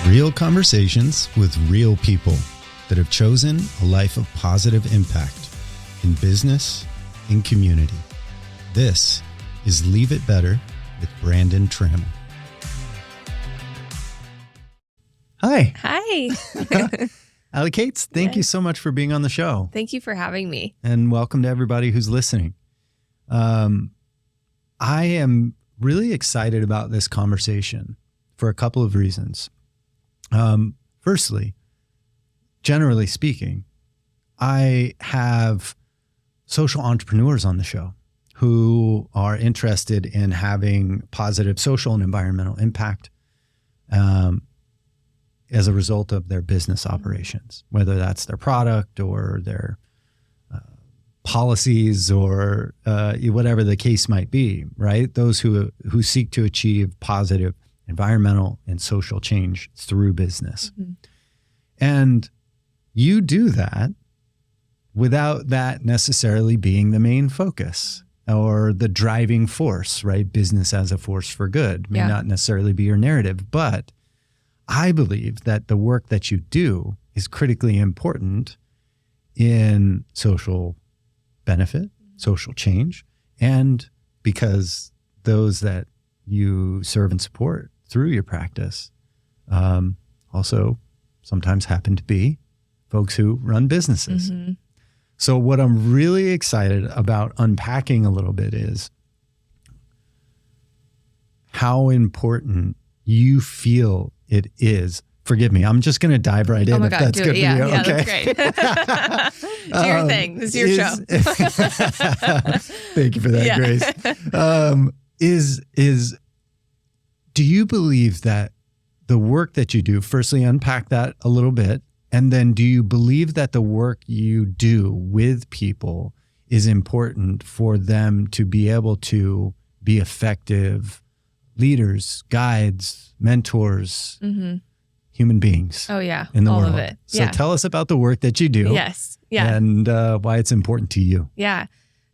Real conversations with real people that have chosen a life of positive impact in business and community. This is Leave It Better with Brandon Trammell. Hi. Hi. Allie Cates, thank you so much for being on the show. Thank you for having me. And welcome to everybody who's listening. I am really excited about this conversation for a couple of reasons. Firstly, generally speaking, I have social entrepreneurs on the show who are interested in having positive social and environmental impact as a result of their business operations, whether that's their product or their policies or whatever the case might be, right? Those who seek to achieve positive environmental and social change through business. Mm-hmm. And you do that without that necessarily being the main focus or the driving force, right? Business as a force for good may not necessarily be your narrative, but I believe that the work that you do is critically important in social benefit, social change, and because those that you serve and support through your practice also sometimes happen to be folks who run businesses. Mm-hmm. So what I'm really excited about unpacking a little bit is how important you feel it is. Forgive me, I'm just going to dive right in. Oh my if God, that's do good it. Yeah, for you. yeah, Okay. That's great. Do your thing. This is your show. Thank you for that, Grace. Do you believe that the work that you do, firstly, unpack that a little bit, and then do you believe that the work you do with people is important for them to be able to be effective leaders, guides, mentors, human beings? Oh, yeah. In the all world. of it. So tell us about the work that you do. Yes. Yeah. And why it's important to you. Yeah.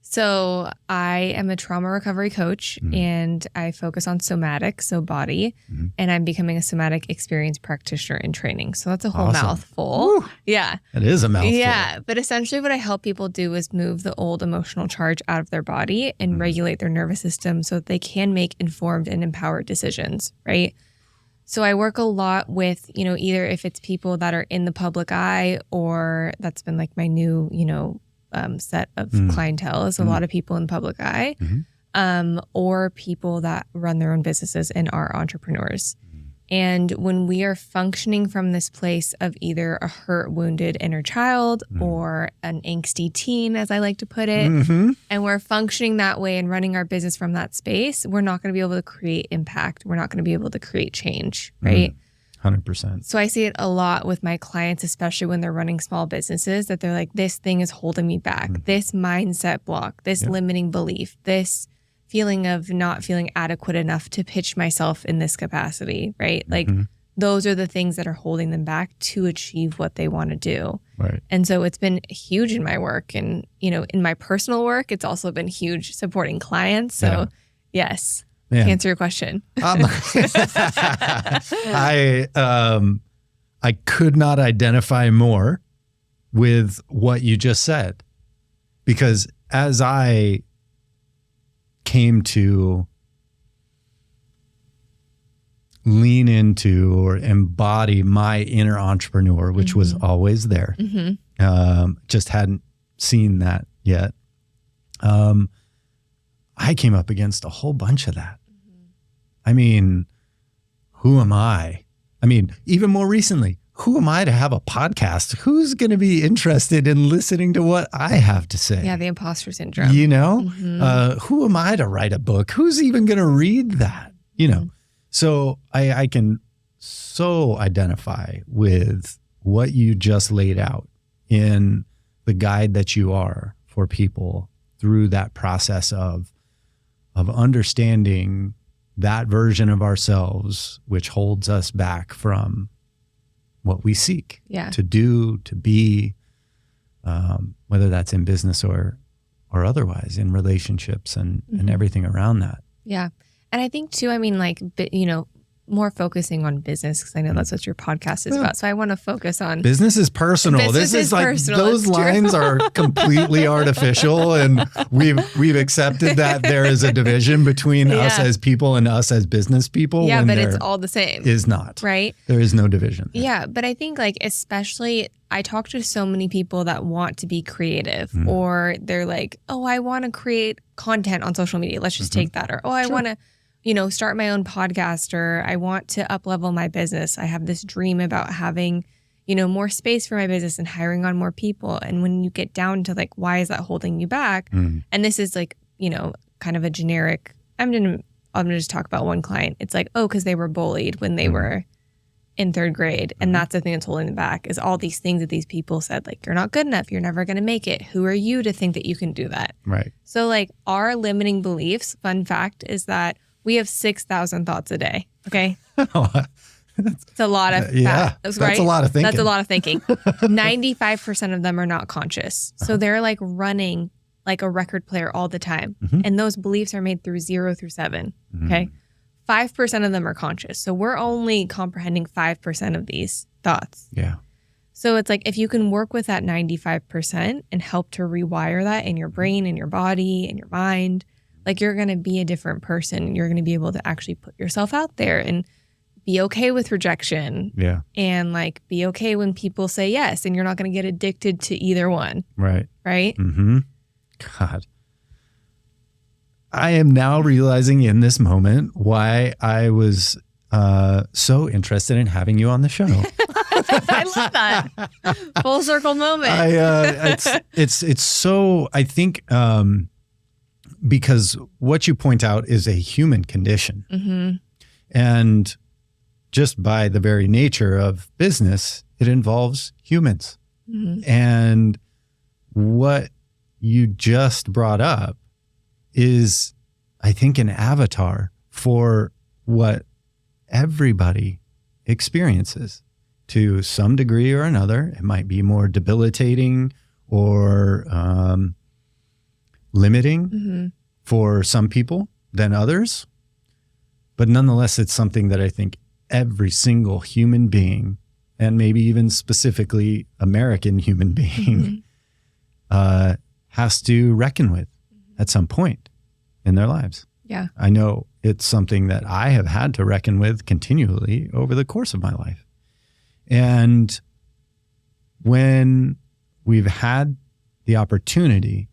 So I am a trauma recovery coach and I focus on somatic, so body, and I'm becoming a somatic experience practitioner in training. So that's a whole mouthful. Woo. Yeah. It is a mouthful. Yeah. But essentially what I help people do is move the old emotional charge out of their body and regulate their nervous system so that they can make informed and empowered decisions, right? So I work a lot with, either if it's people that are in the public eye or that's been like my new, set of clientele is a lot of people in public eye, or people that run their own businesses and are entrepreneurs. And when we are functioning from this place of either a hurt, wounded inner child or an angsty teen, as I like to put it, and we're functioning that way and running our business from that space, we're not going to be able to create impact. We're not going to be able to create change, right? 100%. So I see it a lot with my clients, especially when they're running small businesses, that they're like, this thing is holding me back, this mindset block, this limiting belief, this feeling of not feeling adequate enough to pitch myself in this capacity, right? Like those are the things that are holding them back to achieve what they want to do. Right. And so it's been huge in my work and, in my personal work, it's also been huge supporting clients. So yes. Man. To answer your question. I could not identify more with what you just said, because as I came to lean into or embody my inner entrepreneur, which was always there, just hadn't seen that yet. I came up against a whole bunch of that. I mean, who am I? I mean, even more recently, who am I to have a podcast? Who's going to be interested in listening to what I have to say? Yeah, the imposter syndrome. Who am I to write a book? Who's even going to read that? So I can so identify with what you just laid out in the guide that you are for people through that process of understanding that version of ourselves, which holds us back from what we seek to do, to be, whether that's in business or otherwise, in relationships and everything around that. Yeah. And I think too, more focusing on business because I know that's what your podcast is about. So I want to focus on business is personal. This is like personal. Those lines are completely artificial, and we've accepted that there is a division between us as people and us as business people. Yeah, but it's all the same. Is not. Right? There is no division. Yeah, but I think like especially I talk to so many people that want to be creative or they're like, oh, I want to create content on social media. Let's just take that. Or, oh, I want to, start my own podcast, or I want to up-level my business. I have this dream about having, more space for my business and hiring on more people. And when you get down to like, why is that holding you back? And this is like, kind of a generic, I'm going to just talk about one client. It's like, oh, because they were bullied when they were in third grade. And that's the thing that's holding them back is all these things that these people said, like, you're not good enough. You're never going to make it. Who are you to think that you can do that? Right. So like our limiting beliefs, fun fact, is that we have 6,000 thoughts a day. Okay. It's a lot of that's a lot of thinking. That's a lot of thinking. 95% of them are not conscious. So they're like running like a record player all the time. And those beliefs are made through 0 through 7. Okay. 5% of them are conscious. So we're only comprehending 5% of these thoughts. Yeah. So it's like if you can work with that 95% and help to rewire that in your brain, in your body, in your mind, like you're going to be a different person. You're going to be able to actually put yourself out there and be okay with rejection. Yeah. And like be okay when people say yes, and you're not going to get addicted to either one. Right. Right? God. I am now realizing in this moment why I was so interested in having you on the show. I love that. Full circle moment. It's so, I think, because what you point out is a human condition. And just by the very nature of business, it involves humans. And what you just brought up is, I think, an avatar for what everybody experiences to some degree or another. It might be more debilitating or limiting for some people than others. But nonetheless, it's something that I think every single human being, and maybe even specifically American human being, has to reckon with at some point in their lives. Yeah. I know it's something that I have had to reckon with continually over the course of my life. And when we've had the opportunity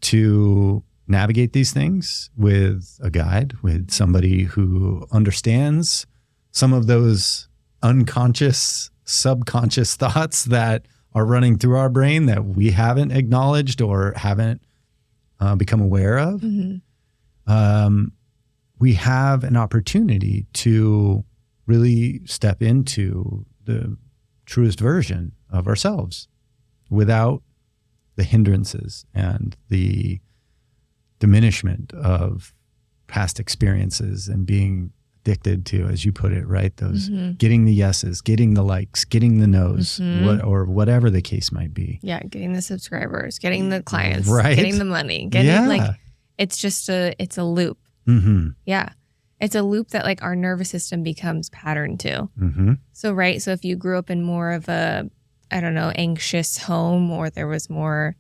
to navigate these things with a guide, with somebody who understands some of those unconscious, subconscious thoughts that are running through our brain that we haven't acknowledged or haven't become aware of, we have an opportunity to really step into the truest version of ourselves without the hindrances and the diminishment of past experiences and being addicted to, as you put it, right? Those getting the yeses, getting the likes, getting the no's, or whatever the case might be. Yeah, getting the subscribers, getting the clients, right? Getting the money, like it's just it's a loop. Yeah, it's a loop that like our nervous system becomes patterned to. So so if you grew up in more of a, I don't know, anxious home, or there was more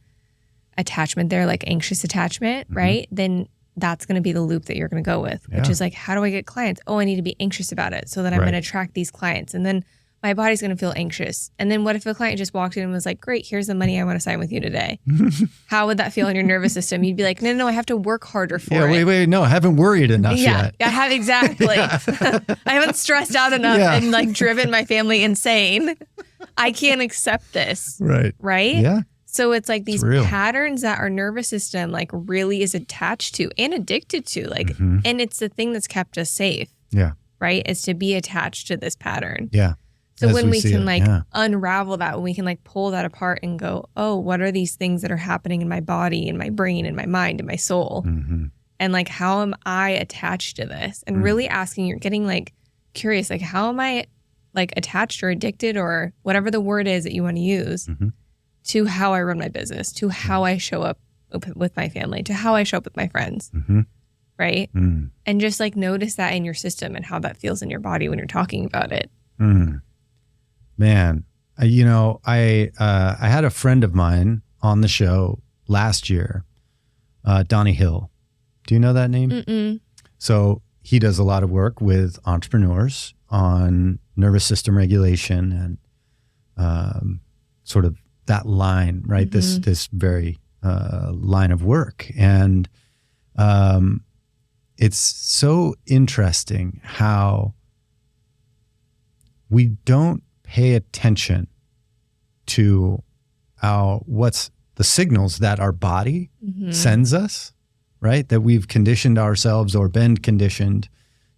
attachment there, like anxious attachment, right? Then that's going to be the loop that you're going to go with, which is like, how do I get clients? Oh, I need to be anxious about it so that I'm going to attract these clients. And then my body's going to feel anxious. And then what if a client just walked in and was like, great, here's the money, I want to sign with you today. How would that feel in your nervous system? You'd be like, no, I have to work harder for it. Wait, no, I haven't worried enough yet. I have, exactly. I haven't stressed out enough and like driven my family insane. I can't accept this. Right? Yeah. So it's like these patterns that our nervous system like really is attached to and addicted to, like, and it's the thing that's kept us safe. Yeah. Right? Is to be attached to this pattern. Yeah. So when we can unravel that, when we can like pull that apart and go, oh, what are these things that are happening in my body, in my brain, in my mind, in my soul? And like, how am I attached to this? And really asking, you're getting like curious, like, how am I like attached or addicted or whatever the word is that you want to use to how I run my business, to how I show up with my family, to how I show up with my friends. right? And just like notice that in your system and how that feels in your body when you're talking about it. Man, I had a friend of mine on the show last year, Donnie Hill. Do you know that name? Mm-mm. So he does a lot of work with entrepreneurs on nervous system regulation and sort of that line, right? This very line of work. And it's so interesting how we don't pay attention to what's the signals that our body sends us, right? That we've conditioned ourselves or been conditioned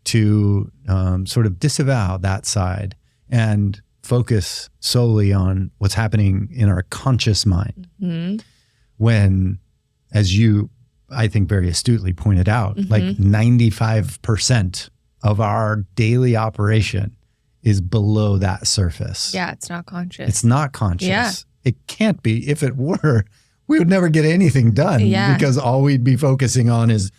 to sort of disavow that side and focus solely on what's happening in our conscious mind. When, as you, I think, very astutely pointed out, like 95% of our daily operation is below that surface. Yeah, it's not conscious. It's not conscious. Yeah. It can't be. If it were, we would never get anything done because all we'd be focusing on is,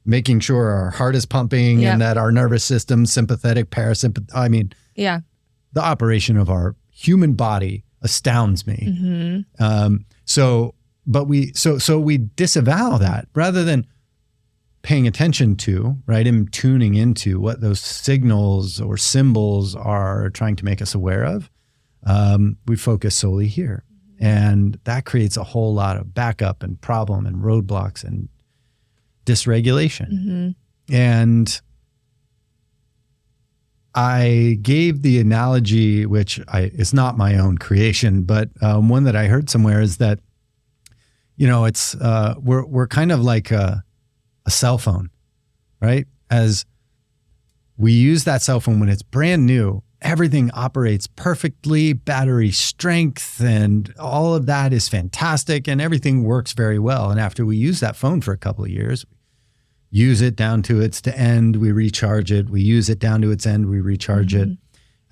making sure our heart is pumping and that our nervous system, sympathetic, parasympathetic, the operation of our human body astounds me. So we disavow that rather than paying attention to, right, and tuning into what those signals or symbols are trying to make us aware of. We focus solely here. And that creates a whole lot of backup and problem and roadblocks and dysregulation. And I gave the analogy, which is not my own creation, but one that I heard somewhere is that, it's we're kind of like a cell phone, right? As we use that cell phone when it's brand new, everything operates perfectly, battery strength, and all of that is fantastic, and everything works very well. And after we use that phone for a couple of years, use it down to its end, we recharge it. We use it down to its end, we recharge it.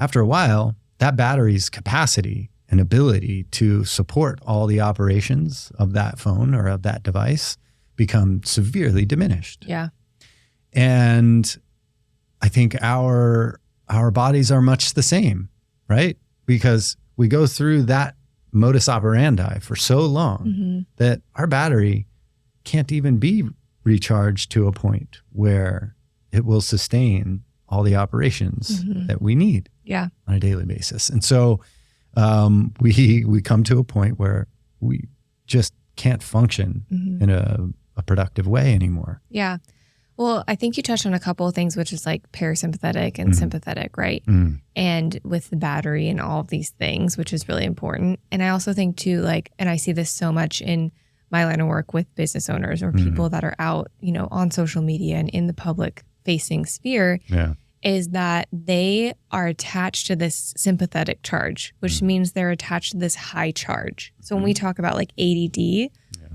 After a while, that battery's capacity and ability to support all the operations of that phone or of that device become severely diminished. Yeah. And I think our bodies are much the same, right? Because we go through that modus operandi for so long that our battery can't even be recharged to a point where it will sustain all the operations that we need on a daily basis. And so we come to a point where we just can't function in a productive way anymore. Yeah. Well, I think you touched on a couple of things, which is like parasympathetic and sympathetic, right? And with the battery and all of these things, which is really important. And I also think too, and I see this so much in my line of work with business owners or people that are out, on social media and in the public facing sphere, is that they are attached to this sympathetic charge, which means they're attached to this high charge. So when we talk about like ADD,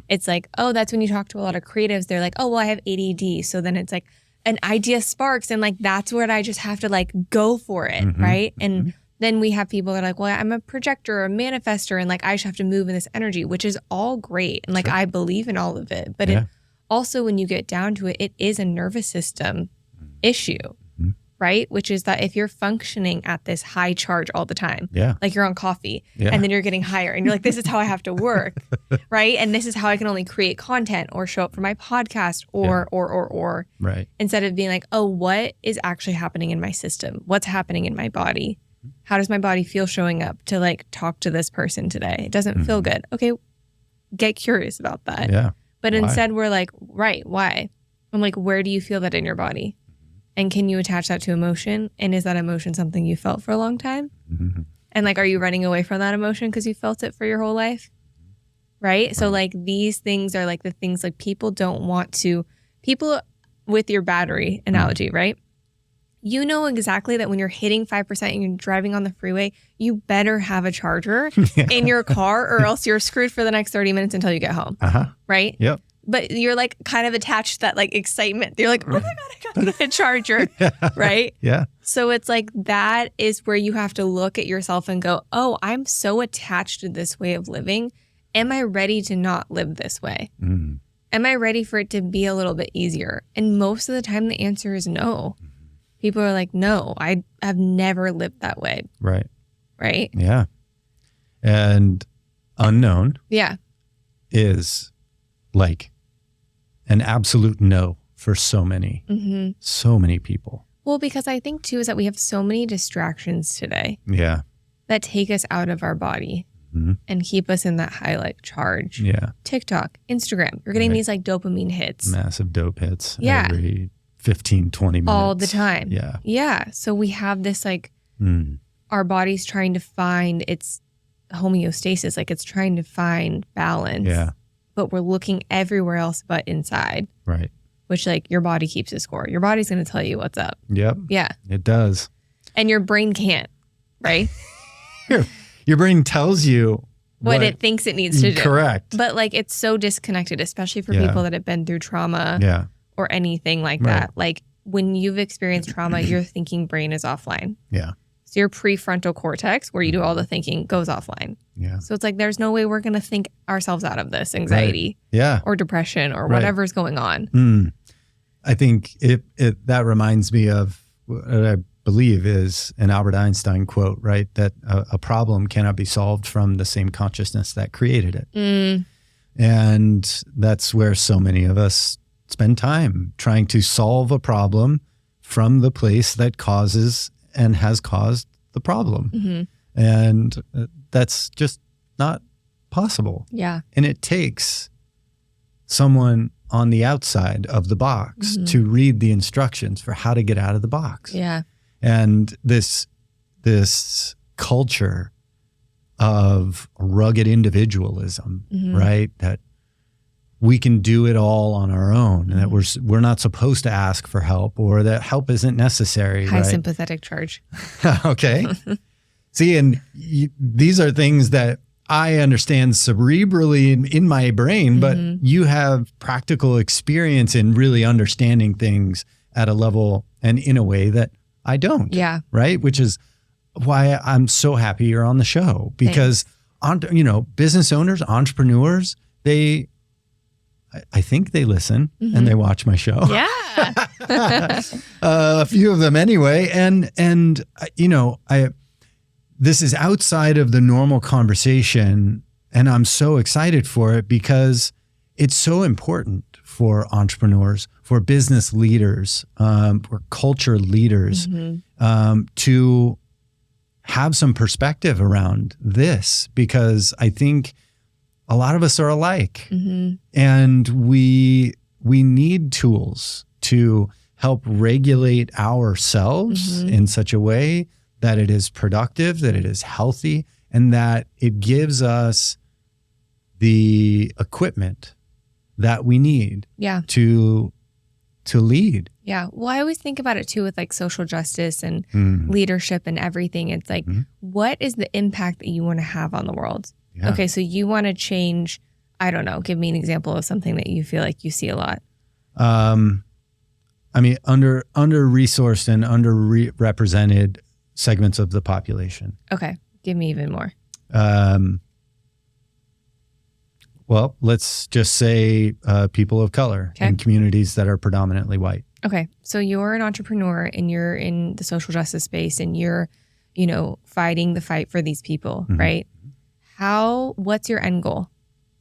it's like, oh, that's when you talk to a lot of creatives. They're like, oh, well, I have ADD. So then it's like an idea sparks and like, that's where I just have to like go for it. Right. And then we have people that are like, well, I'm a projector or a manifester and like, I just have to move in this energy, which is all great. And like, I believe in all of it. But it also, when you get down to it, it is a nervous system issue. Right? Which is that if you're functioning at this high charge all the time, like you're on coffee and then you're getting higher and you're like, this is how I have to work, right? And this is how I can only create content or show up for my podcast or. Right. Instead of being like, oh, what is actually happening in my system? What's happening in my body? How does my body feel showing up to like talk to this person today? It doesn't feel good. Okay, get curious about that. Yeah. But instead we're like, right, why? I'm like, where do you feel that in your body? And can you attach that to emotion? And is that emotion something you felt for a long time? And like, are you running away from that emotion because you felt it for your whole life? Right? So like these things are like the things like people with your battery analogy, right? You know exactly that when you're hitting 5% and you're driving on the freeway, you better have a charger in your car or else you're screwed for the next 30 minutes until you get home. Right? Yep. But you're like kind of attached to that like excitement. You're like, oh my God, I got a charger, right? Yeah. So it's like that is where you have to look at yourself and go, oh, I'm so attached to this way of living. Am I ready to not live this way? And Am I ready for it to be a little bit easier? And most of the time the answer is no. People are like, no, I have never lived that way. Right. Right? Yeah. And unknown is like an absolute no for so many people. Well, because I think too is that we have so many distractions today. Yeah. That take us out of our body and keep us in that high like charge. Yeah. TikTok, Instagram, you're getting these like dopamine hits. Massive dope hits. Yeah. Every 15, 20 minutes. All the time. Yeah. Yeah. So we have this like, our body's trying to find its homeostasis, like it's trying to find balance. Yeah. But we're looking everywhere else but inside. Right. Which like your body keeps a score. Your body's going to tell you what's up. Yep. Yeah. It does. And your brain can't, right? Your brain tells you what it thinks it needs to do. Correct. But like it's so disconnected, especially for people that have been through trauma or anything like that. Like when you've experienced trauma, your thinking brain is offline. Yeah. So your prefrontal cortex, where you do all the thinking, goes offline. Yeah. So it's like there's no way we're going to think ourselves out of this anxiety or depression or whatever's going on. I think that reminds me of what I believe is an Albert Einstein quote, right? That a problem cannot be solved from the same consciousness that created it. And that's where so many of us spend time trying to solve a problem from the place that causes and has caused the problem. And that's just not possible. Yeah. And it takes someone on the outside of the box to read the instructions for how to get out of the box. Yeah. And this culture of rugged individualism, right? That we can do it all on our own, and that we're not supposed to ask for help, or that help isn't necessary. High right? sympathetic charge. Okay. See, and these are things that I understand cerebrally in my brain, but you have practical experience in really understanding things at a level and in a way that I don't. Yeah. Right. Which is why I'm so happy you're on the show, because, business owners, entrepreneurs, I think they listen and they watch my show. Yeah. A few of them anyway. And this is outside of the normal conversation, and I'm so excited for it because it's so important for entrepreneurs, for business leaders, for culture leaders, to have some perspective around this, because I think a lot of us are alike, and we need tools to help regulate ourselves in such a way that it is productive, that it is healthy, and that it gives us the equipment that we need to lead. Yeah. Well, I always think about it too with like social justice and leadership and everything. It's like, what is the impact that you want to have on the world? Yeah. Okay, so you want to change, I don't know, give me an example of something that you feel like you see a lot. Under-resourced and underrepresented segments of the population. Okay, give me even more. Well, let's just say people of color in communities that are predominantly white. Okay, so you're an entrepreneur and you're in the social justice space and you're, fighting the fight for these people, right? What's your end goal,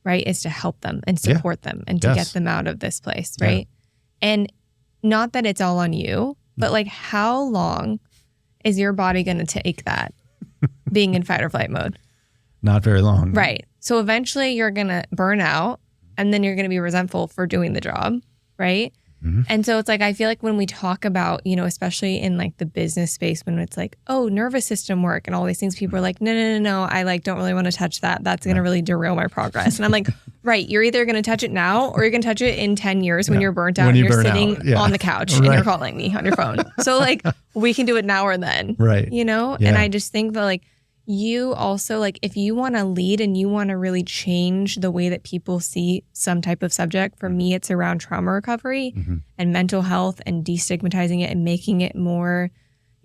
right? Is to help them and support them and to get them out of this place, right? Yeah. And not that it's all on you, but like how long is your body going to take that being in fight or flight mode? Not very long. Right. So eventually you're going to burn out and then you're going to be resentful for doing the job, right? And so it's like, I feel like when we talk about, especially in like the business space, when it's like, oh, nervous system work and all these things, people are like, no, I like don't really want to touch that. That's going to really derail my progress. And I'm like, right, you're either going to touch it now or you're going to touch it in 10 years when you're burnt out and you're sitting on the couch and you're calling me on your phone. So like we can do it now or then, right? And I just think that like you also like if you want to lead and you want to really change the way that people see some type of subject, for me it's around trauma recovery and mental health and destigmatizing it and making it more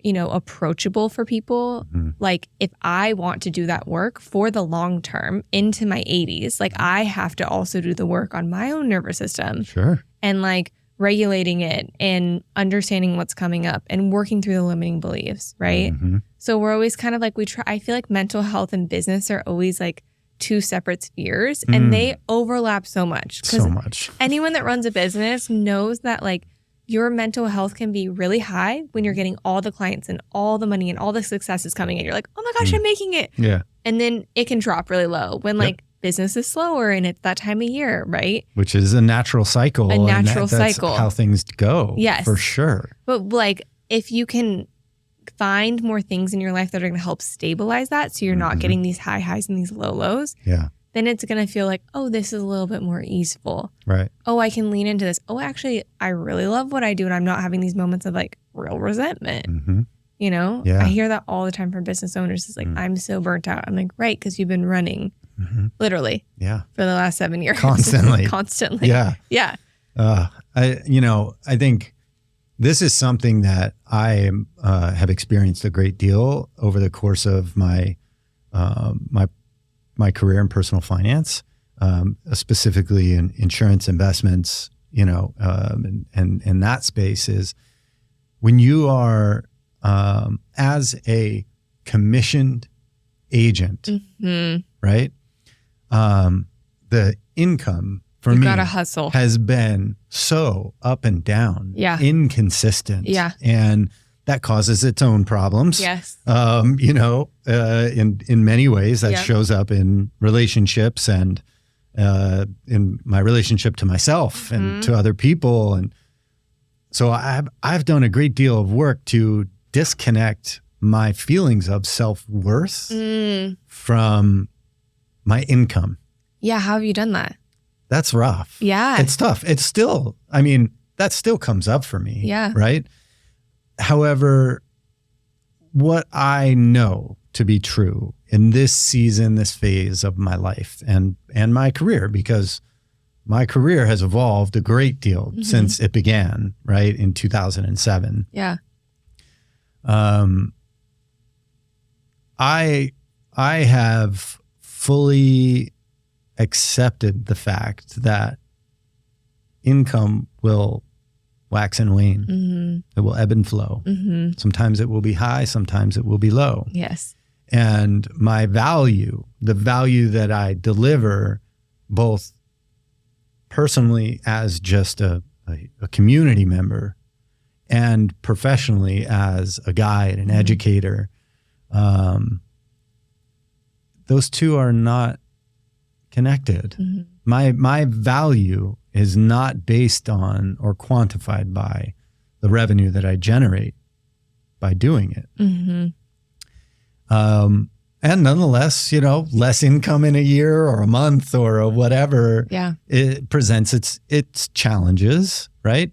approachable for people. Like if I want to do that work for the long term into my 80s, like I have to also do the work on my own nervous system. Sure. And like regulating it and understanding what's coming up and working through the limiting beliefs, right? So we're always kind of like, I feel like mental health and business are always like two separate spheres and they overlap so much. So much. Anyone that runs a business knows that like your mental health can be really high when you're getting all the clients and all the money and all the success is coming in. You're like, oh my gosh, I'm making it. Yeah. And then it can drop really low when like business is slower and it's that time of year, right? Which is a natural cycle. That's cycle. How things go. Yes. For sure. But like if you can find more things in your life that are going to help stabilize that so you're not getting these high highs and these low lows, then it's going to feel like, oh, this is a little bit more easeful. Right. Oh, I can lean into this. Oh, actually, I really love what I do and I'm not having these moments of like real resentment. I hear that all the time from business owners. It's like, I'm so burnt out. I'm like, right, because you've been running literally for the last 7 years. Constantly. Yeah. Yeah. I think this is something that I have experienced a great deal over the course of my career in personal finance, specifically in insurance investments, and that space is when you are as a commissioned agent, right? The income for me gotta hustle. Has been so up and down, inconsistent, and that causes its own problems. Yes, in many ways that shows up in relationships and in my relationship to myself and to other people, and so I've done a great deal of work to disconnect my feelings of self-worth from my income. Yeah, how have you done that? That's rough. Yeah. It's tough. It's still, that still comes up for me. Yeah. Right? However, what I know to be true in this season, this phase of my life and my career, because my career has evolved a great deal since it began, right, in 2007. Yeah. I have fully accepted the fact that income will wax and wane. It will ebb and flow. Sometimes it will be high, sometimes it will be low. Yes. And my value, the value that I deliver, both personally as just a community member and professionally as a guide, an educator, those two are not connected. My value is not based on or quantified by the revenue that I generate by doing it. And nonetheless, less income in a year or a month or whatever, it presents its challenges, right?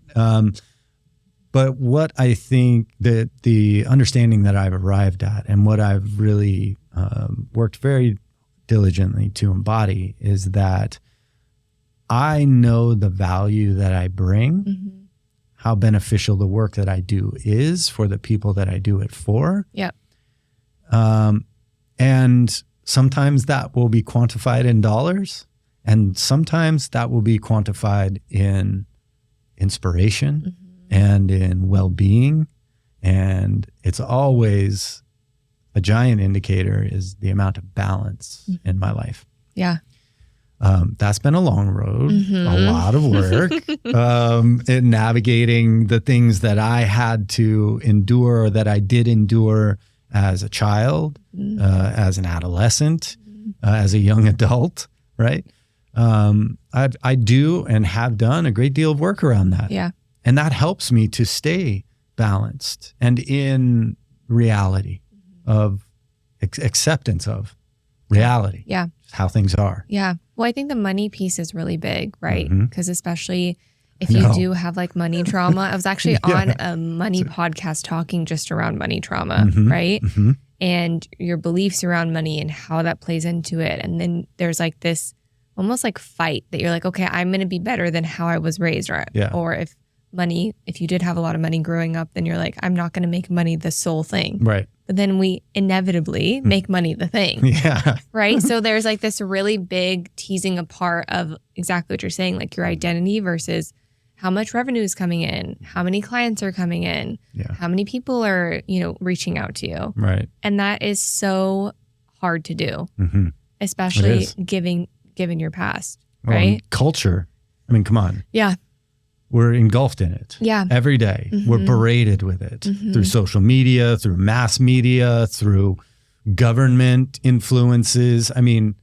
But what I think that the understanding that I've arrived at and what I've really worked very diligently to embody is that I know the value that I bring, how beneficial the work that I do is for the people that I do it for. Yep. And sometimes that will be quantified in dollars, and sometimes that will be quantified in inspiration and in well-being. And it's always a giant indicator is the amount of balance in my life. Yeah. That's been a long road, a lot of work in navigating the things that I had to endure or that I did endure as a child, as an adolescent, as a young adult, right? I do and have done a great deal of work around that. Yeah. And that helps me to stay balanced and in reality of acceptance of reality. Yeah. How things are. Yeah. Well, I think the money piece is really big, right? Because especially if you do have like money trauma. I was actually on a money podcast talking just around money trauma, right? And your beliefs around money and how that plays into it. And then there's like this almost like fight that you're like, okay, I'm going to be better than how I was raised, or if money, if you did have a lot of money growing up, then you're like, I'm not going to make money the sole thing. Right. But then we inevitably make money the thing. Yeah. Right. So there's like this really big teasing apart of exactly what you're saying, like your identity versus how much revenue is coming in, how many clients are coming in, how many people are, reaching out to you. Right. And that is so hard to do, especially given your past. Well, right. Culture. I mean, come on. Yeah. We're engulfed in it. Yeah. Every day. We're berated with it through social media, through mass media, through government influences. I mean,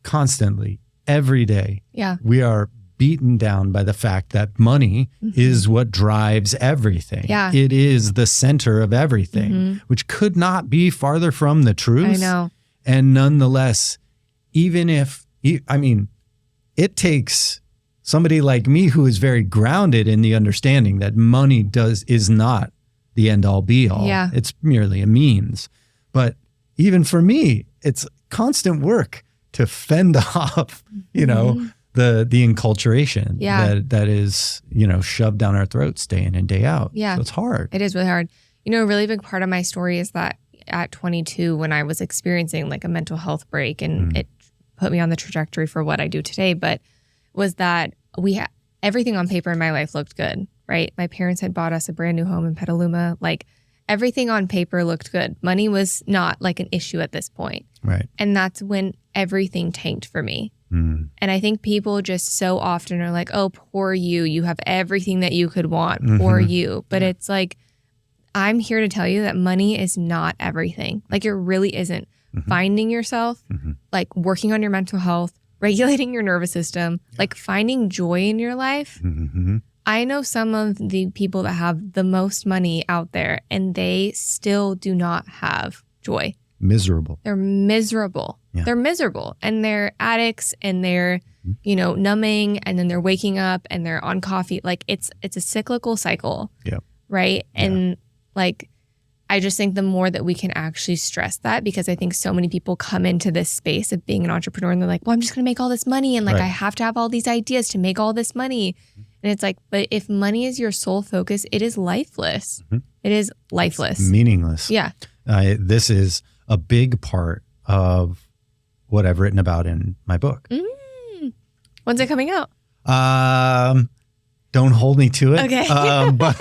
constantly, every day. Yeah. We are beaten down by the fact that money is what drives everything. Yeah. It is the center of everything, which could not be farther from the truth. I know. And nonetheless, even if, it takes somebody like me who is very grounded in the understanding that money is not the end all be all. Yeah. It's merely a means. But even for me, it's constant work to fend off, the enculturation that is, shoved down our throats day in and day out. Yeah. So it's hard. It is really hard. A really big part of my story is that at 22, when I was experiencing like a mental health break, and it put me on the trajectory for what I do today, but was that everything on paper in my life looked good, right? My parents had bought us a brand new home in Petaluma. Like everything on paper looked good. Money was not like an issue at this point. Right. And that's when everything tanked for me. And I think people just so often are like, oh, poor you. You have everything that you could want. Poor you. But it's like, I'm here to tell you that money is not everything. Like it really isn't. Finding yourself, like working on your mental health, regulating your nervous system, like finding joy in your life. I know some of the people that have the most money out there and they still do not have joy. Miserable. They're miserable. Yeah. They're miserable and they're addicts and they're, numbing, and then they're waking up and they're on coffee. Like it's a cyclical cycle. Yeah. Right. And like, I just think the more that we can actually stress that, because I think so many people come into this space of being an entrepreneur and they're like, well, I'm just going to make all this money. And like, I have to have all these ideas to make all this money. And it's like, but if money is your sole focus, it is lifeless. It is lifeless. It's meaningless. Yeah. This is a big part of what I've written about in my book. When's it coming out? Don't hold me to it. Okay. But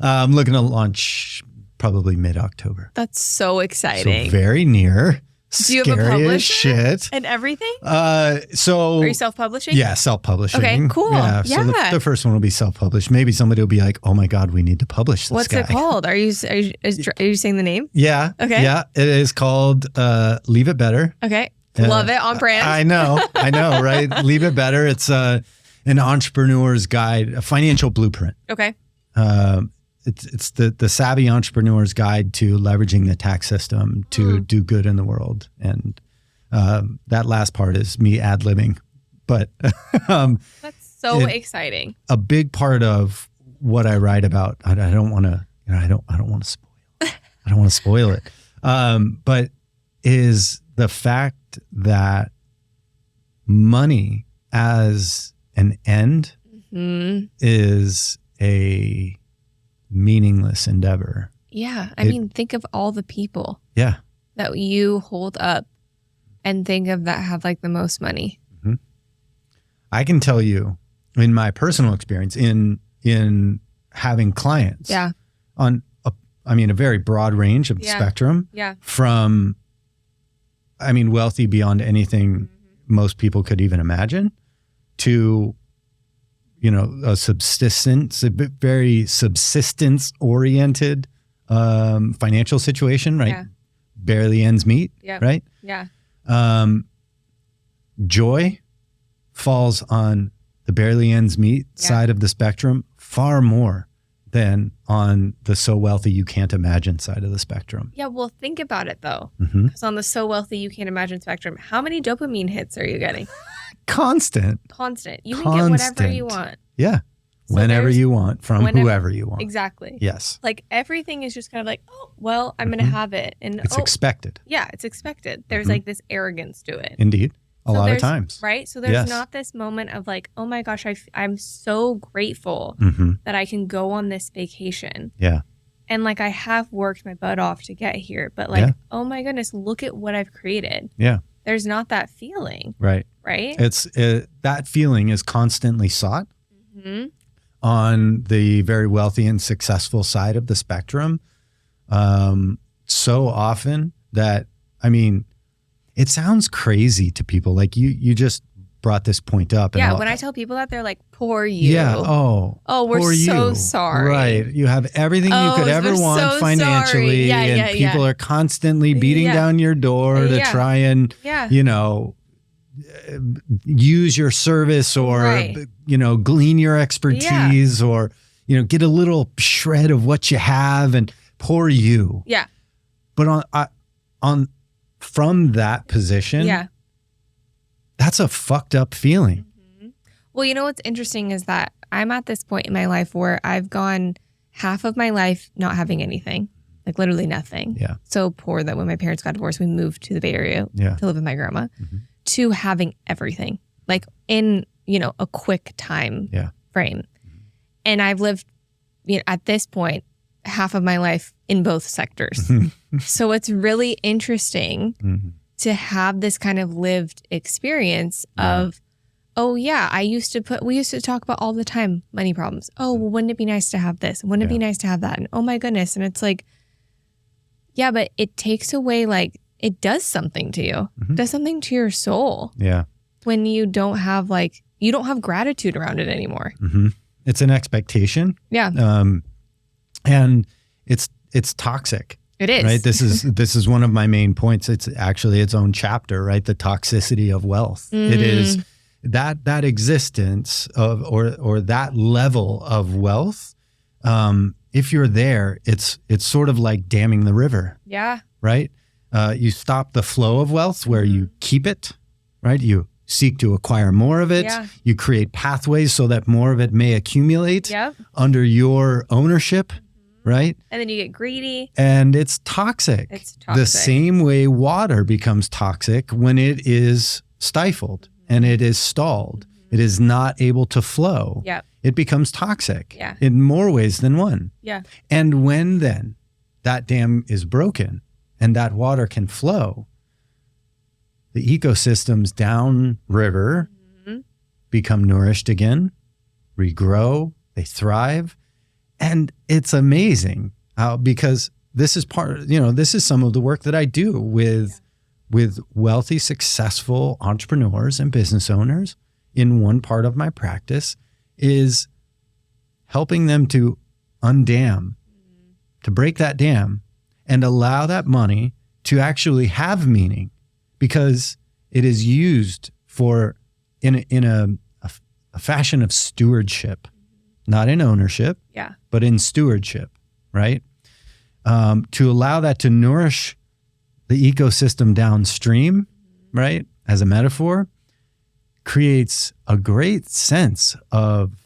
I'm looking to launch probably mid-October. That's so exciting. So very near. Do you have a Scary as publisher shit. and everything? So are you self-publishing? Yeah, self-publishing. Okay, cool. Yeah. So the first one will be self-published. Maybe somebody will be like, "Oh my God, we need to publish this What's guy." it called? Are you saying the name? Yeah. Okay. Yeah. It is called Leave It Better. Okay. Love it, on brand. I know, right? Leave It Better. It's an entrepreneur's guide, a financial blueprint. Okay. It's the savvy entrepreneur's guide to leveraging the tax system to do good in the world. And that last part is me ad-libbing. But that's so exciting. A big part of what I write about, I don't want to, I don't want to spoil. I don't want to spoil it. But is the fact that money as an end is a meaningless endeavor. Yeah. I mean, think of all the people that you hold up and think of that have like the most money. I can tell you in my personal experience in having clients on a very broad range of the spectrum from, wealthy beyond anything most people could even imagine to, a very subsistence oriented financial situation, right? Yeah. Barely ends meet, right? Yeah. Joy falls on the barely ends meet side of the spectrum far more than on the so wealthy you can't imagine side of the spectrum. Yeah, well, think about it though. Because on the so wealthy you can't imagine spectrum, how many dopamine hits are you getting? Constant. You can get whatever you want. Yeah. So whenever you want from whoever you want. Exactly. Yes. Like everything is just kind of like, oh, well, I'm going to have it. And it's expected. Yeah, it's expected. There's like this arrogance to it. Indeed. a lot of times. Right? So there's not this moment of like, oh my gosh, I'm so grateful that I can go on this vacation. Yeah. And like I have worked my butt off to get here, but like, oh my goodness, look at what I've created. Yeah. There's not that feeling. Right. Right? That feeling is constantly sought on the very wealthy and successful side of the spectrum. So often that, I mean, it sounds crazy to people. Like you just brought this point up. Yeah, when I tell people that, they're like, poor you. Yeah, we're so sorry. Right. You have everything you could ever want financially, and people are constantly beating down your door to try and, use your service or, glean your expertise or, get a little shred of what you have and poor you. Yeah. But from that position, that's a fucked up feeling. Well, what's interesting is that I'm at this point in my life where I've gone half of my life not having anything, like literally nothing. Yeah. So poor that when my parents got divorced, we moved to the Bay Area to live with my grandma, to having everything, like in, a quick time frame. And I've lived, at this point, half of my life in both sectors. So it's really interesting to have this kind of lived experience of, we used to talk about all the time money problems. Oh, well, wouldn't it be nice to have this? Wouldn't it be nice to have that? And oh my goodness. And it's like, yeah, but it takes away, like, it does something to you. It does something to your soul. Yeah. When you don't have you don't have gratitude around it anymore. It's an expectation. Yeah. And it's toxic. It is. Right. This is one of my main points. It's actually its own chapter, right? The toxicity of wealth. It is that existence of or that level of wealth. If you're there, it's sort of like damming the river. Yeah. Right. You stop the flow of wealth where you keep it. Right. You seek to acquire more of it. Yeah. You create pathways so that more of it may accumulate under your ownership. Right? And then you get greedy. And it's toxic. The same way water becomes toxic when it is stifled and it is stalled. It is not able to flow. Yep. It becomes toxic Yeah. in more ways than one. Yeah. And when then that dam is broken and that water can flow, the ecosystems downriver become nourished again, regrow, they thrive. And it's amazing because this is this is some of the work that I do with wealthy, successful entrepreneurs and business owners in one part of my practice is helping them to undam, to break that dam and allow that money to actually have meaning because it is used for in a fashion of stewardship. Not in ownership, but in stewardship, right? To allow that to nourish the ecosystem downstream, right? As a metaphor, creates a great sense of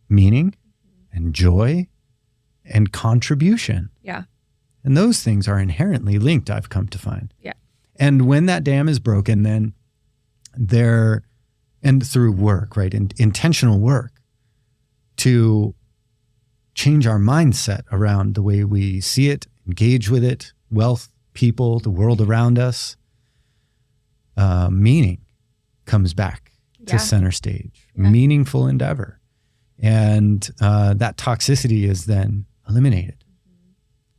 meaning and joy and contribution. Yeah. And those things are inherently linked, I've come to find. Yeah. And when that dam is broken, then and through work, right? Intentional work, to change our mindset around the way we see it, engage with it, wealth, people, the world around us, meaning comes back to center stage, meaningful endeavor. And that toxicity is then eliminated.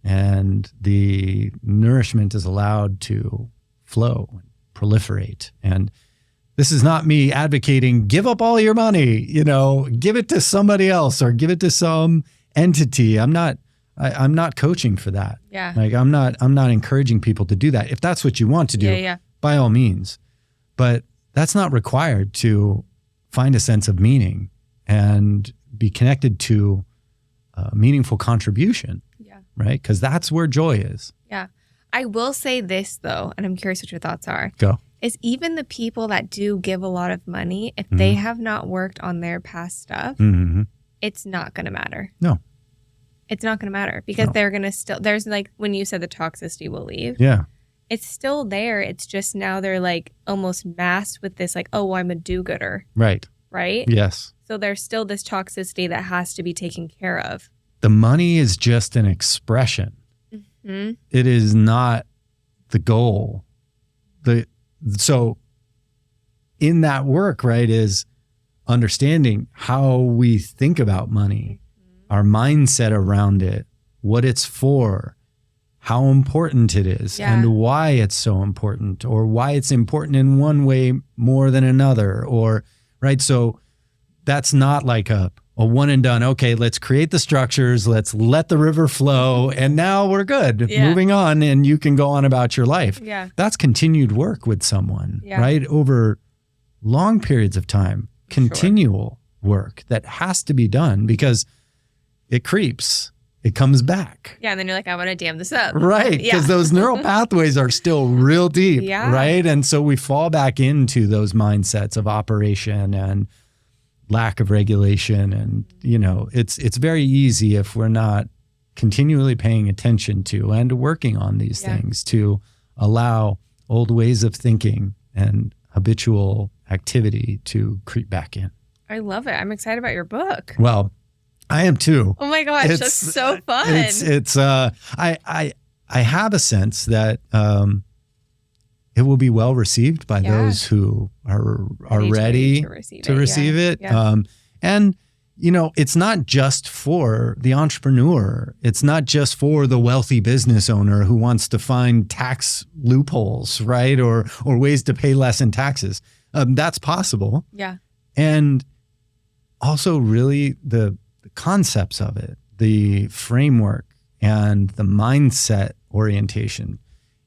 And the nourishment is allowed to flow and proliferate. And this is not me advocating, give up all your money, give it to somebody else or give it to some entity. I'm not coaching for that. Yeah. Like I'm not encouraging people to do that. If that's what you want to do, by all means. But that's not required to find a sense of meaning and be connected to meaningful contribution. Yeah. Right? Because that's where joy is. Yeah. I will say this though, and I'm curious what your thoughts are. Go. Is even the people that do give a lot of money, if they have not worked on their past stuff, it's not going to matter. No. It's not going to matter because they're going to still, there's like when you said the toxicity will leave. Yeah. it's still there. It's just now they're like almost masked with this like, oh, I'm a do-gooder. Right. Right? Yes. So there's still this toxicity that has to be taken care of. The money is just an expression. Mm-hmm. It is not the goal. So in that work, right, is understanding how we think about money, our mindset around it, what it's for, how important it is, and why it's so important, or why it's important in one way more than another, or right. So that's not like a one and done. Okay, let's create the structures. Let's let the river flow. And now we're good. Yeah. Moving on, and you can go on about your life. Yeah. That's continued work with someone, right? Over long periods of time, continual work that has to be done because it creeps. It comes back. Yeah, and then you're like, I want to dam this up. Right, because those neural pathways are still real deep, right? And so we fall back into those mindsets of operation and lack of regulation. And, you know, it's very easy if we're not continually paying attention to and working on these things to allow old ways of thinking and habitual activity to creep back in. I love it. I'm excited about your book. Well, I am too. Oh my gosh, that's so fun. I have a sense that it will be well received by those who are ready to receive it. Yeah. And you know, it's not just for the entrepreneur. It's not just for the wealthy business owner who wants to find tax loopholes, right? Or ways to pay less in taxes. That's possible. Yeah. And also really the concepts of it, the framework and the mindset orientation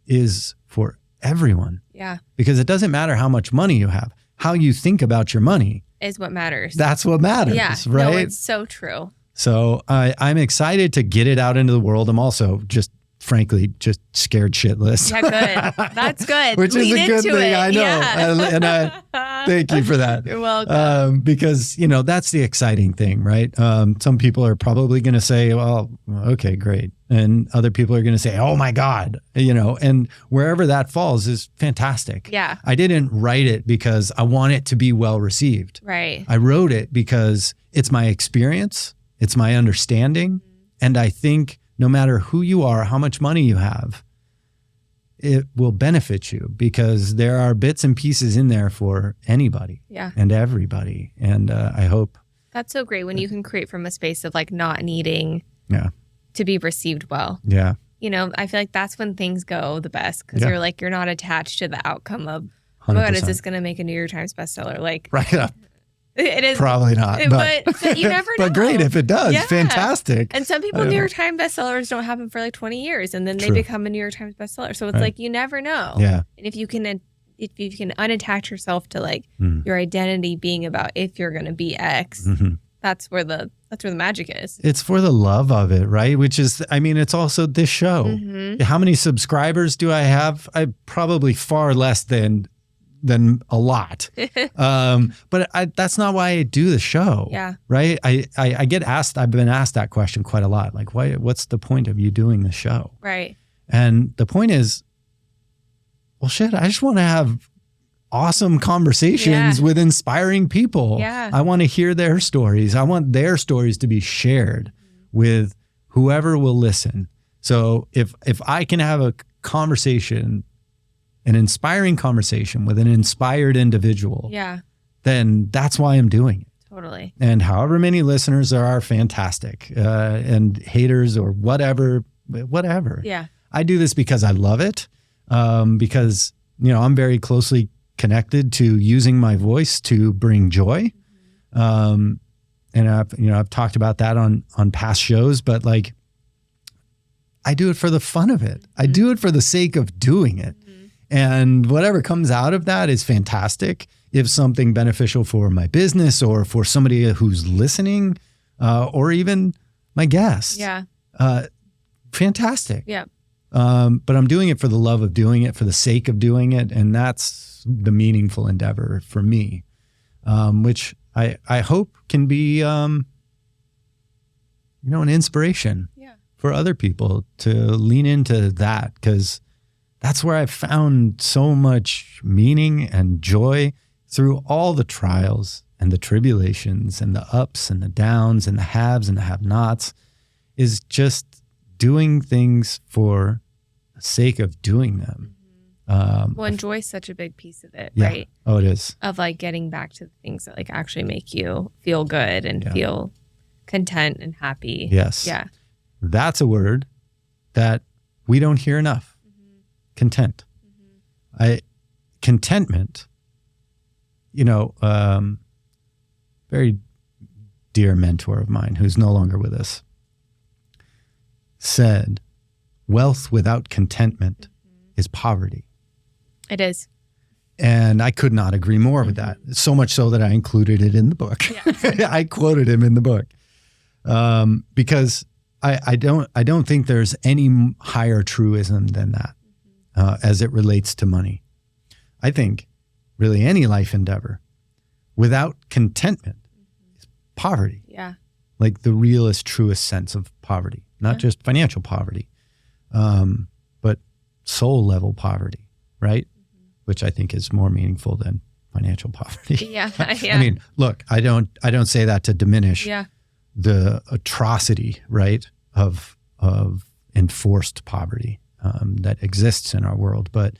is for everyone. Yeah. Because it doesn't matter how much money you have. How you think about your money is what matters. That's what matters, right? No, it's so true. So I'm excited to get it out into the world. I'm also just, frankly, just scared shitless. Yeah, good. That's good. Which is a good thing, I know. Yeah. And I thank you for that. You're welcome. Because, you know, that's the exciting thing, right? Some people are probably going to say, well, okay, great. And other people are going to say, oh my God, you know, and wherever that falls is fantastic. Yeah. I didn't write it because I want it to be well received. Right. I wrote it because it's my experience, it's my understanding. And I think no matter who you are, how much money you have, it will benefit you because there are bits and pieces in there for anybody and everybody. And I hope. That's so great when you can create from a space of like not needing to be received well. Yeah. You know, I feel like that's when things go the best because you're like, you're not attached to the outcome of, 100%. oh my God, is this going to make a New York Times bestseller? Like, right. It is probably not, but you never know. But great if it does. Yeah. Fantastic. And some people, New York Times bestsellers don't happen for like 20 years, and then they become a New York Times bestseller. So it's like you never know. Yeah. And if you can unattach yourself to like your identity being about if you're going to be X, that's where the magic is. It's for the love of it, right? Which is, I mean, it's also this show. How many subscribers do I have? I probably far less than a lot. But that's not why I do the show. Yeah. Right. I get asked, I've been asked that question quite a lot. Like, what's the point of you doing the show? Right. And the point is, well, shit, I just want to have awesome conversations with inspiring people. Yeah. I want to hear their stories. I want their stories to be shared with whoever will listen. So if I can have a conversation, an inspiring conversation with an inspired individual, then that's why I'm doing it. Totally. And however many listeners there are, fantastic. And haters or whatever. Yeah. I do this because I love it. Because, you know, I'm very closely connected to using my voice to bring joy. And I've talked about that on past shows, but like, I do it for the fun of it. I do it for the sake of doing it. And whatever comes out of that is fantastic. If something beneficial for my business or for somebody who's listening, or even my guests. Yeah. Fantastic. Yeah. But I'm doing it for the love of doing it, for the sake of doing it. And that's the meaningful endeavor for me, which I hope can be, an inspiration for other people to lean into that. Because that's where I found so much meaning and joy through all the trials and the tribulations and the ups and the downs and the haves and the have-nots, is just doing things for the sake of doing them. Well, and joy's such a big piece of it, right? Oh, it is. Of like getting back to the things that like actually make you feel good and feel content and happy. Yes. Yeah. That's a word that we don't hear enough. Content. Contentment, very dear mentor of mine who's no longer with us said, wealth without contentment is poverty. It is. And I could not agree more with that. So much so that I included it in the book. Yeah. I quoted him in the book because I don't think there's any higher truism than that as it relates to money. I think really any life endeavor without contentment is poverty. Yeah. Like the realest, truest sense of poverty, not just financial poverty, but soul level poverty, right? Which I think is more meaningful than financial poverty. Yeah. I mean, look, I don't say that to diminish the atrocity, right, of enforced poverty that exists in our world. But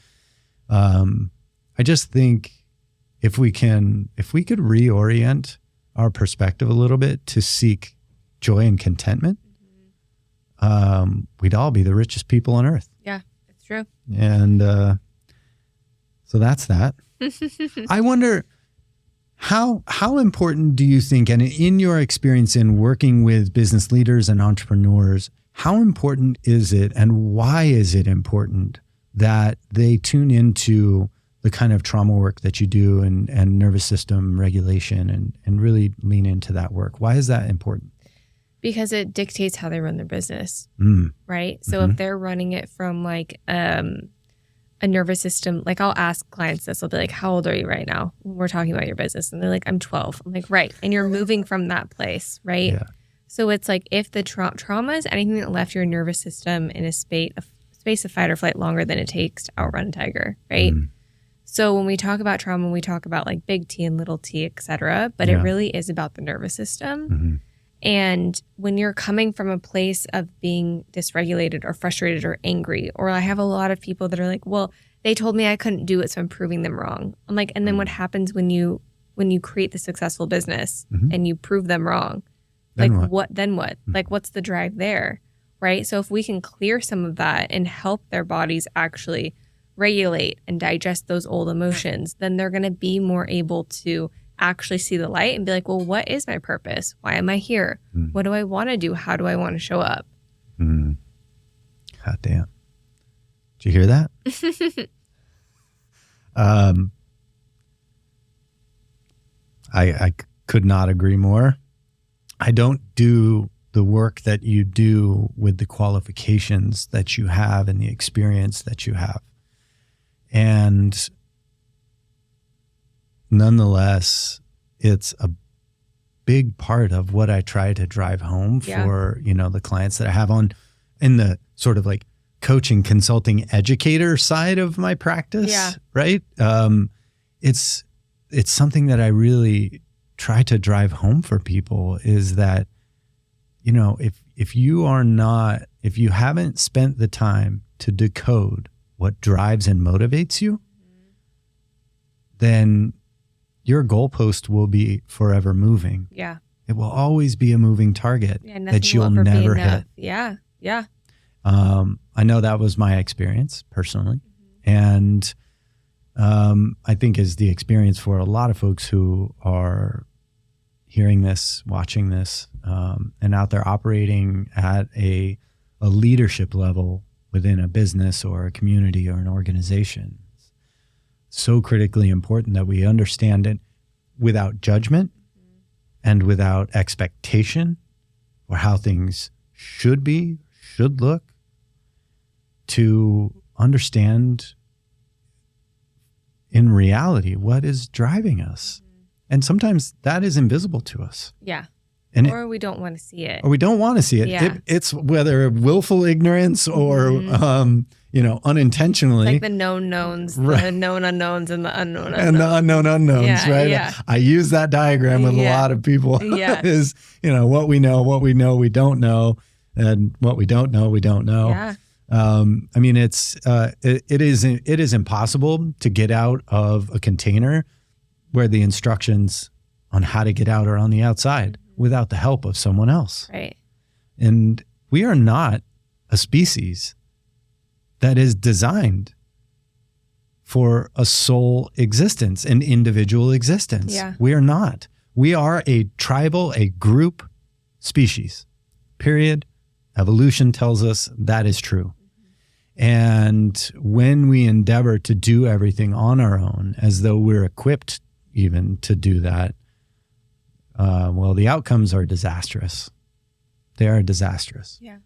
I just think if we could reorient our perspective a little bit to seek joy and contentment, we'd all be the richest people on earth. Yeah, it's true. And so that's that. I wonder how important do you think, and in your experience in working with business leaders and entrepreneurs, how important is it and why is it important that they tune into the kind of trauma work that you do and nervous system regulation and really lean into that work? Why is that important? Because it dictates how they run their business, right? So if they're running it from like a nervous system, like I'll ask clients this, I'll be like, how old are you right now? We're talking about your business. And they're like, I'm 12. I'm like, right. And you're moving from that place, right? Yeah. So it's like if the trauma is anything that left your nervous system in a space of fight or flight longer than it takes to outrun a tiger, right? So when we talk about trauma, we talk about like big T and little t, et cetera, but it really is about the nervous system. And when you're coming from a place of being dysregulated or frustrated or angry, or I have a lot of people that are like, well, they told me I couldn't do it, so I'm proving them wrong. I'm like, and then what happens when you create the successful business and you prove them wrong? Then what? Like, what's the drive there, right? So if we can clear some of that and help their bodies actually regulate and digest those old emotions, then they're going to be more able to actually see the light and be like, well, what is my purpose? Why am I here? What do I want to do? How do I want to show up? God damn. Did you hear that? I could not agree more. I don't do the work that you do with the qualifications that you have and the experience that you have. And nonetheless, it's a big part of what I try to drive home for, the clients that I have on in the sort of like coaching, consulting, educator side of my practice, right? It's something that I really try to drive home for people is that, if you haven't spent the time to decode what drives and motivates you, then your goalpost will be forever moving. Yeah. It will always be a moving target that you'll never hit. Yeah. Yeah. I know that was my experience personally. And I think is the experience for a lot of folks who are hearing this, watching this, and out there operating at a leadership level within a business or a community or an organization. So critically important that we understand it without judgment and without expectation or how things should be, should look, to understand in reality what is driving us. And sometimes that is invisible to us. Yeah. Or we don't want to see it. Or we don't want to see it. Yeah. It's whether willful ignorance or unintentionally. Like the known knowns, the known unknowns, and the unknown unknowns. And the unknown unknowns, right? Yeah. I use that diagram with a lot of people. Yeah. Is, what we know, we don't know, and what we don't know, we don't know. Yeah. I mean, it is impossible to get out of a container where the instructions on how to get out are on the outside without the help of someone else. Right. And we are not a species that is designed for a soul existence, an individual existence. Yeah. We are not. We are a tribal, a group species, period. Evolution tells us that is true. And when we endeavor to do everything on our own, as though we're equipped even to do that, well, the outcomes are disastrous. They are disastrous. Yeah.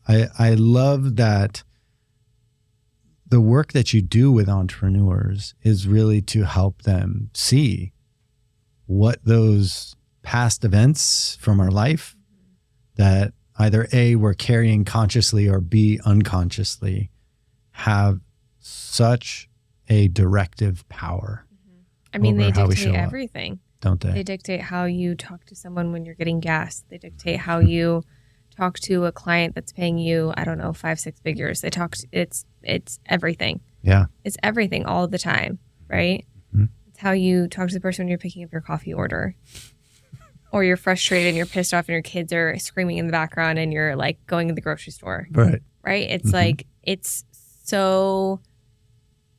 I love that the work that you do with entrepreneurs is really to help them see what those past events from our life that either A, we're carrying consciously, or B, unconsciously, have such a directive power. I mean, they over how we dictate show up, everything. don't they? They dictate how you talk to someone when you're getting gas. They dictate how you talk to a client that's paying you, I don't know, 5-6 figures. It's everything. Yeah. It's everything all the time, right? Mm-hmm. It's how you talk to the person when you're picking up your coffee order. Or you're frustrated and you're pissed off and your kids are screaming in the background and you're like going to the grocery store. Right. Right? It's like, it's so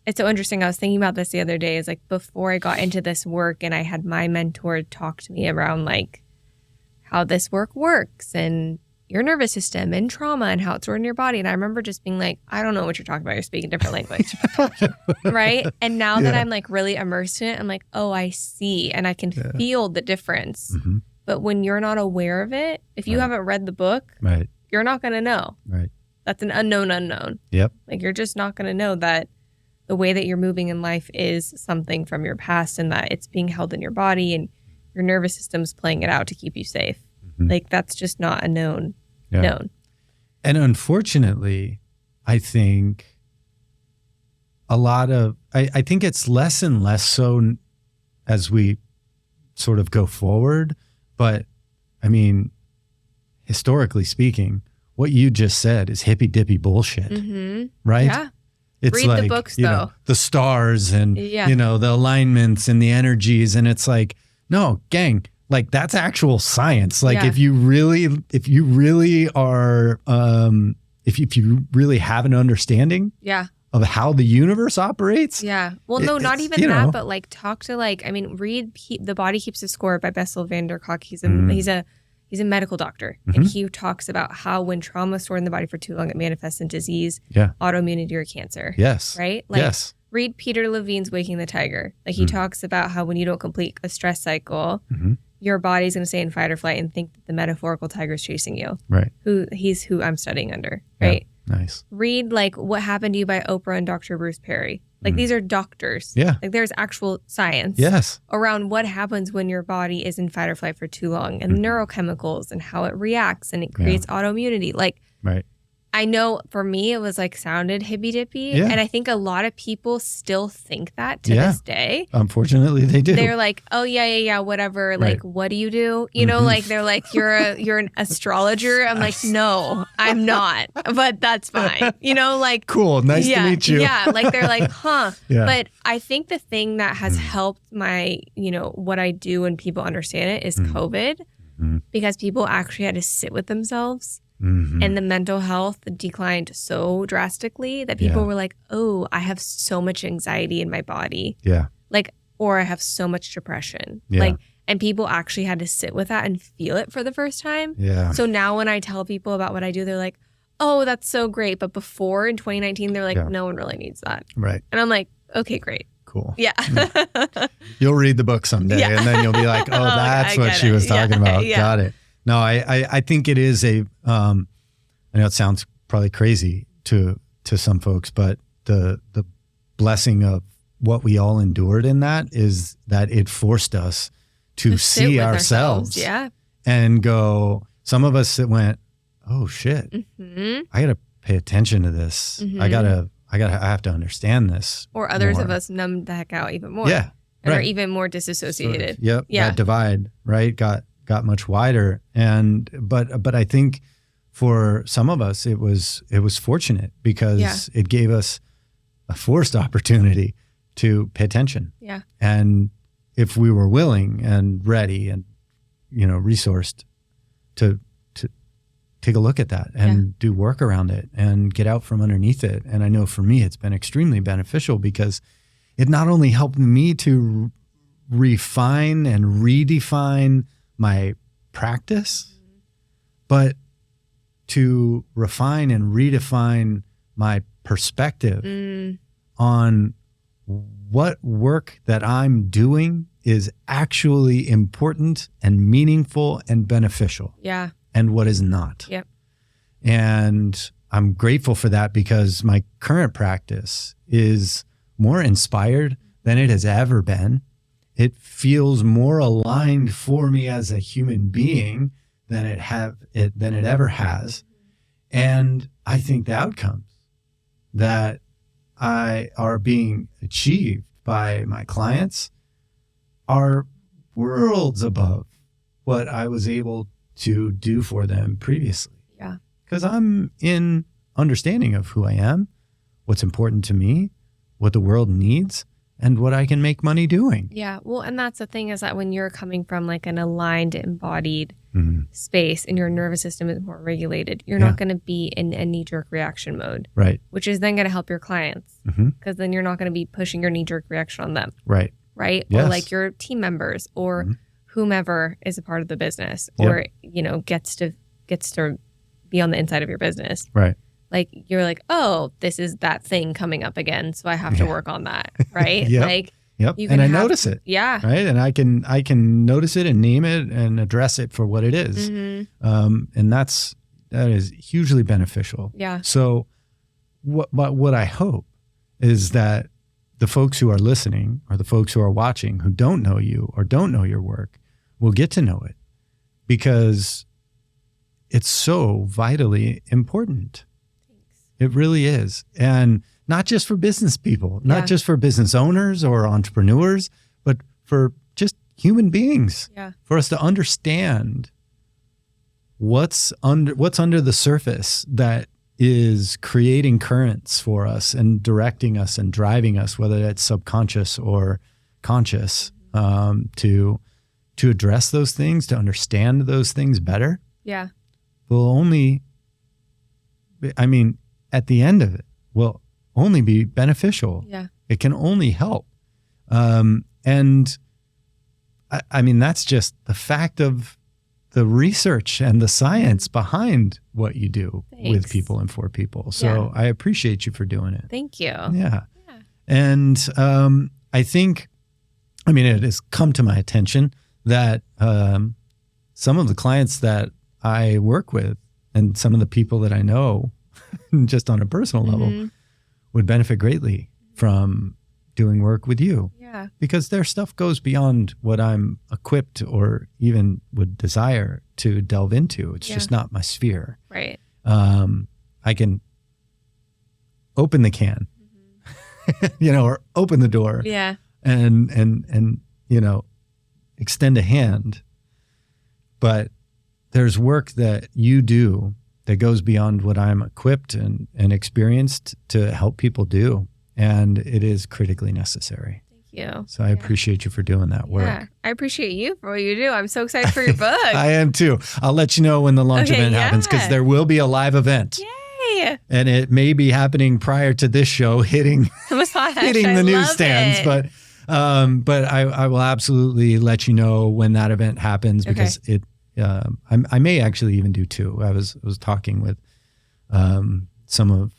interesting. I was thinking about this the other day. Is like before I got into this work and I had my mentor talk to me around like how this work works and your nervous system and trauma and how it's stored in your body. And I remember just being like, I don't know what you're talking about. You're speaking a different language. Right? And now that I'm like really immersed in it, I'm like, oh, I see. And I can feel the difference. Mm-hmm. But when you're not aware of it, if you haven't read the book, you're not going to know. Right. That's an unknown. Yep. Like you're just not going to know that the way that you're moving in life is something from your past and that it's being held in your body and your nervous system's playing it out to keep you safe. Mm-hmm. Like that's just not a known. And unfortunately, I think I think it's less and less so as we sort of go forward. But I mean, historically speaking, what you just said is hippy dippy bullshit, right? Yeah. It's read like, the books though. The stars and, the alignments and the energies. And it's like, no, gang, like that's actual science. Like if you really are, if you really have an understanding of how the universe operates. Yeah. Well, no, not even that, but like talk to read The Body Keeps a Score by Bessel van der Kolk. He's a medical doctor, and he talks about how when trauma is stored in the body for too long, it manifests in disease, autoimmunity, or cancer. Yes. Right? Like read Peter Levine's Waking the Tiger. Like he talks about how when you don't complete a stress cycle, your body's going to stay in fight or flight and think that the metaphorical tiger is chasing you. Right. He's who I'm studying under. Right. Yeah, nice. Read like What Happened to You by Oprah and Dr. Bruce Perry. Like these are doctors. Yeah. Like there's actual science around what happens when your body is in fight or flight for too long and neurochemicals and how it reacts and it creates autoimmunity. Like I know for me it was like sounded hippy dippy. And I think a lot of people still think that to this day. Unfortunately they do. They're like, oh yeah, whatever. Right. Like, what do you do? You know, like they're like, you're an astrologer. I'm like, no, I'm not. But that's fine. You know, like cool, nice to meet you. Yeah. Like they're like, huh. But I think the thing that has helped my, what I do and people understand it is COVID. Because people actually had to sit with themselves. And the mental health declined so drastically that people were like, oh, I have so much anxiety in my body. Yeah. Like, or I have so much depression. Yeah. Like, and people actually had to sit with that and feel it for the first time. Yeah. So now when I tell people about what I do, they're like, oh, that's so great. But before in 2019, they're like, no one really needs that. Right. And I'm like, okay, great. Cool. Yeah. You'll read the book someday and then you'll be like, oh, that's what she was talking about. Yeah. Got it. No, I think it is I know it sounds probably crazy to some folks, but the blessing of what we all endured in that is that it forced us to see ourselves. Yeah. And go, some of us that went, oh shit, I got to pay attention to this. I have to understand this. Or others more. of us numbed the heck out even more. Yeah. And right. are even more disassociated. Sort of, Yeah. That divide, right, got much wider. But I think for some of us, it was fortunate because it gave us a forced opportunity to pay attention. Yeah. And if we were willing and ready and, resourced to take a look at that and do work around it and get out from underneath it. And I know for me, it's been extremely beneficial because it not only helped me to refine and redefine my practice, but to refine and redefine my perspective on what work that I'm doing is actually important and meaningful and beneficial. Yeah. And what is not. Yep. And I'm grateful for that because my current practice is more inspired than it has ever been. It feels more aligned for me as a human being than it ever has. And I think the outcomes that are being achieved by my clients are worlds above what I was able to do for them previously. Yeah. Because I'm in understanding of who I am, what's important to me, what the world needs, and what I can make money doing. Yeah. Well, and that's the thing is that when you're coming from like an aligned, embodied space and your nervous system is more regulated, you're not going to be in a knee-jerk reaction mode. Right. Which is then going to help your clients because then you're not going to be pushing your knee-jerk reaction on them. Right. Right. Yes. Or like your team members or whomever is a part of the business or, gets to be on the inside of your business. Right. Like you're like, oh, this is that thing coming up again. So I have to work on that. Right. Yep. Like, you can notice it. Yeah. Right. And I can notice it and name it and address it for what it is. And that is hugely beneficial. Yeah. So what I hope is that the folks who are listening or the folks who are watching who don't know you or don't know your work will get to know it because it's so vitally important. Thanks. It really is. And not just for business people, not just for business owners or entrepreneurs, but for just human beings. Yeah. For us to understand what's under the surface that is creating currents for us and directing us and driving us, whether that's subconscious or conscious, to address those things, to understand those things better. Yeah. Will only, at the end of it, will only be beneficial. Yeah. It can only help. And that's just the fact of the research and the science behind what you do with people and for people. So I appreciate you for doing it. Thank you. Yeah. And I think, it has come to my attention that some of the clients that I work with and some of the people that I know just on a personal level would benefit greatly from doing work with you. Yeah. Because their stuff goes beyond what I'm equipped or even would desire to delve into. It's just not my sphere. Right. I can open the can, or open the door. Yeah. And extend a hand. But there's work that you do that goes beyond what I'm equipped and experienced to help people do. And it is critically necessary. Thank you. So I appreciate you for doing that work. Yeah, I appreciate you for what you do. I'm so excited for your book. I am too. I'll let you know when the launch event happens because there will be a live event. Yay! And it may be happening prior to this show hitting the newsstands. But I will absolutely let you know when that event happens because I may actually even do two. I was talking with some of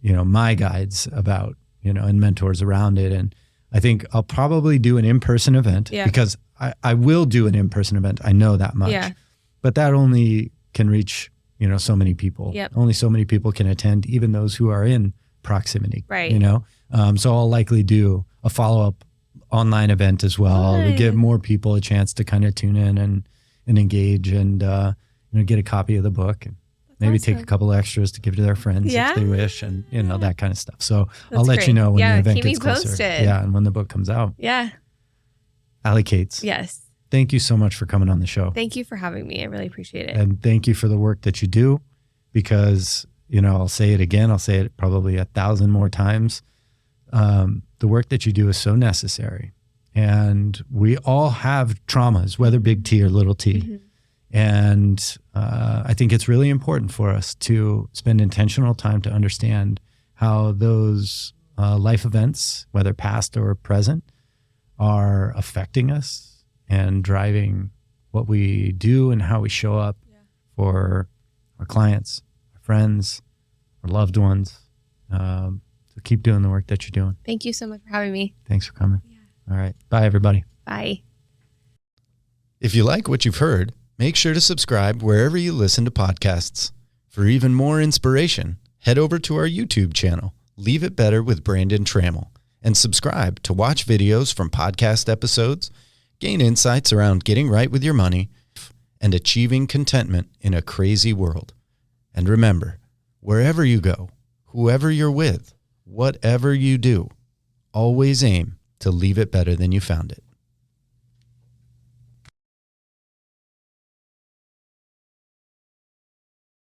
my guides about and mentors around it, and I think I'll probably do an in-person event because I will do an in-person event. I know that much. Yeah. But that only can reach so many people. Yep. Only so many people can attend, even those who are in proximity. Right. So I'll likely do a follow-up online event as well to give more people a chance to kind of tune in and engage and get a copy of the book. Maybe Awesome. take a couple extras to give to their friends Yeah. if they wish, and that kind of stuff. So That's I'll let great. you know when Yeah, the event keep me gets closer. posted. Yeah, and when the book comes out. Yeah. Allie Cates. Yes. Thank you so much for coming on the show. Thank you for having me. I really appreciate it. And thank you for the work that you do, because, I'll say it again. I'll say it probably 1,000 more times. The work that you do is so necessary. And we all have traumas, whether big T or little t. Mm-hmm. And I think it's really important for us to spend intentional time to understand how those life events, whether past or present, are affecting us and driving what we do and how we show up for our clients, our friends, our loved ones. So keep doing the work that you're doing. Thank you so much for having me. Thanks for coming. Yeah. All right. Bye, everybody. Bye. If you like what you've heard, make sure to subscribe wherever you listen to podcasts. For even more inspiration, head over to our YouTube channel, Leave It Better with Brandon Trammell, and subscribe to watch videos from podcast episodes, gain insights around getting right with your money, and achieving contentment in a crazy world. And remember, wherever you go, whoever you're with, whatever you do, always aim to leave it better than you found it.